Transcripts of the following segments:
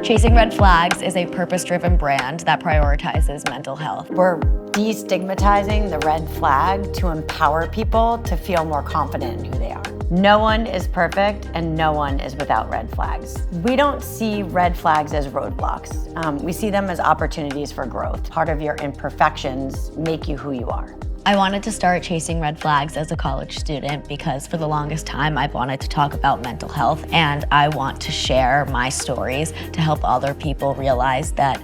Chasing Red Flags is a purpose-driven brand that prioritizes mental health. We're destigmatizing the red flag to empower people to feel more confident in who they are. No one is perfect and no one is without red flags. We don't see red flags as roadblocks. We see them as opportunities for growth. Part of your imperfections make you who you are. I wanted to start Chasing Red Flags as a college student because for the longest time I've wanted to talk about mental health, and I want to share my stories to help other people realize that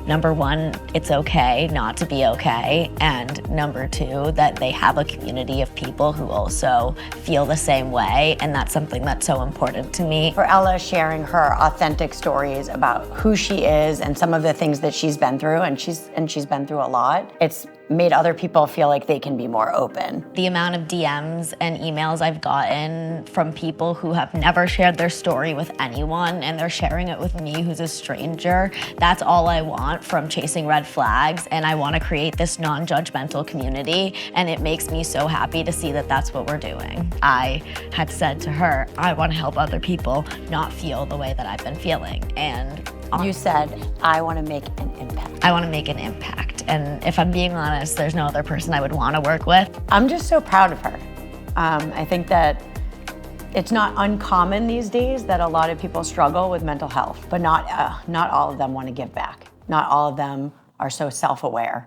number one, it's okay not to be okay, and number two, that they have a community of people who also feel the same way, and that's something that's so important to me. For Ella sharing her authentic stories about who she is and some of the things that she's been through, and she's been through a lot, it's made other people feel like they can be more open. The amount of DMs and emails I've gotten from people who have never shared their story with anyone and they're sharing it with me, who's a stranger, that's all I want from Chasing Red Flags, and I want to create this non-judgmental community, and it makes me so happy to see that that's what we're doing. I had said to her, I want to help other people not feel the way that I've been feeling, and you said, I want to make an impact. I want to make an impact, and if I'm being honest, there's no other person I would want to work with. I'm just so proud of her. I think that it's not uncommon these days that a lot of people struggle with mental health, but not all of them want to give back. Not all of them are so self-aware.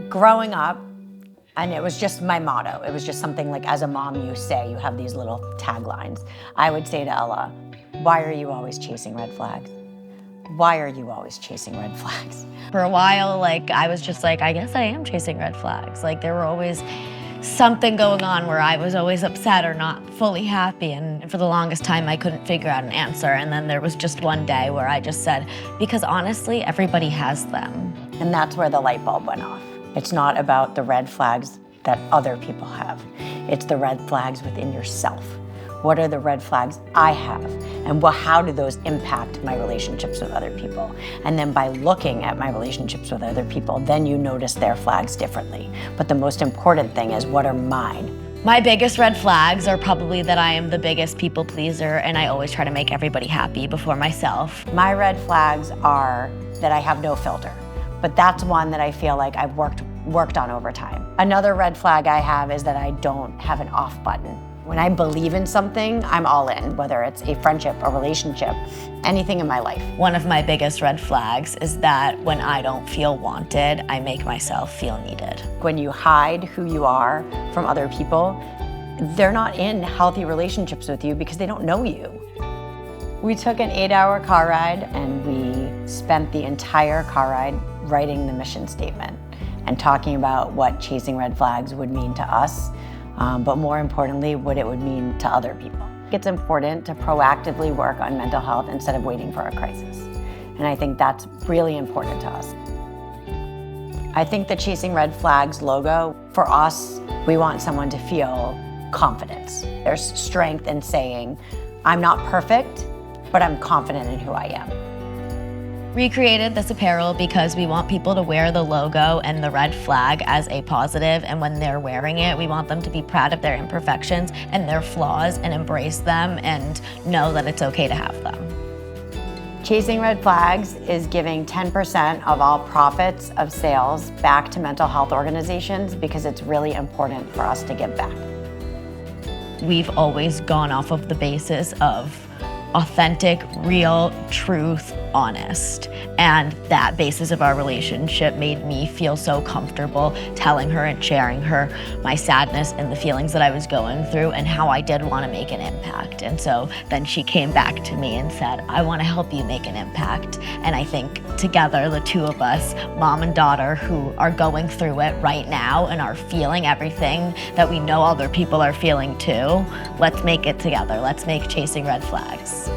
Growing up, and it was just my motto, it was just something like, as a mom you say, you have these little taglines. I would say to Ella, why are you always chasing red flags? Why are you always chasing red flags? For a while, I was just like, I guess I am chasing red flags. There were always something going on where I was always upset or not fully happy, and for the longest time I couldn't figure out an answer, and then there was just one day where I just said, because honestly, everybody has them. And that's where the light bulb went off. It's not about the red flags that other people have. It's the red flags within yourself. What are the red flags I have? And how do those impact my relationships with other people? And then by looking at my relationships with other people, then you notice their flags differently. But the most important thing is, what are mine? My biggest red flags are probably that I am the biggest people pleaser, and I always try to make everybody happy before myself. My red flags are that I have no filter, but that's one that I feel like I've worked on over time. Another red flag I have is that I don't have an off button. When I believe in something, I'm all in, whether it's a friendship, a relationship, anything in my life. One of my biggest red flags is that when I don't feel wanted, I make myself feel needed. When you hide who you are from other people, they're not in healthy relationships with you because they don't know you. We took an 8-hour car ride, and we spent the entire car ride writing the mission statement and talking about what chasing red flags would mean to us, but more importantly, what it would mean to other people. It's important to proactively work on mental health instead of waiting for a crisis. And I think that's really important to us. I think the Chasing Red Flags logo, for us, we want someone to feel confidence. There's strength in saying, I'm not perfect, but I'm confident in who I am. We created this apparel because we want people to wear the logo and the red flag as a positive, and when they're wearing it, we want them to be proud of their imperfections and their flaws and embrace them and know that it's okay to have them. Chasing Red Flags is giving 10% of all profits of sales back to mental health organizations because it's really important for us to give back. We've always gone off of the basis of authentic, real, truth, honest. And that basis of our relationship made me feel so comfortable telling her and sharing her my sadness and the feelings that I was going through and how I did want to make an impact. And so then she came back to me and said, I want to help you make an impact. And I think together, the two of us, mom and daughter, who are going through it right now and are feeling everything that we know other people are feeling too, let's make it together. Let's make Chasing Red Flags.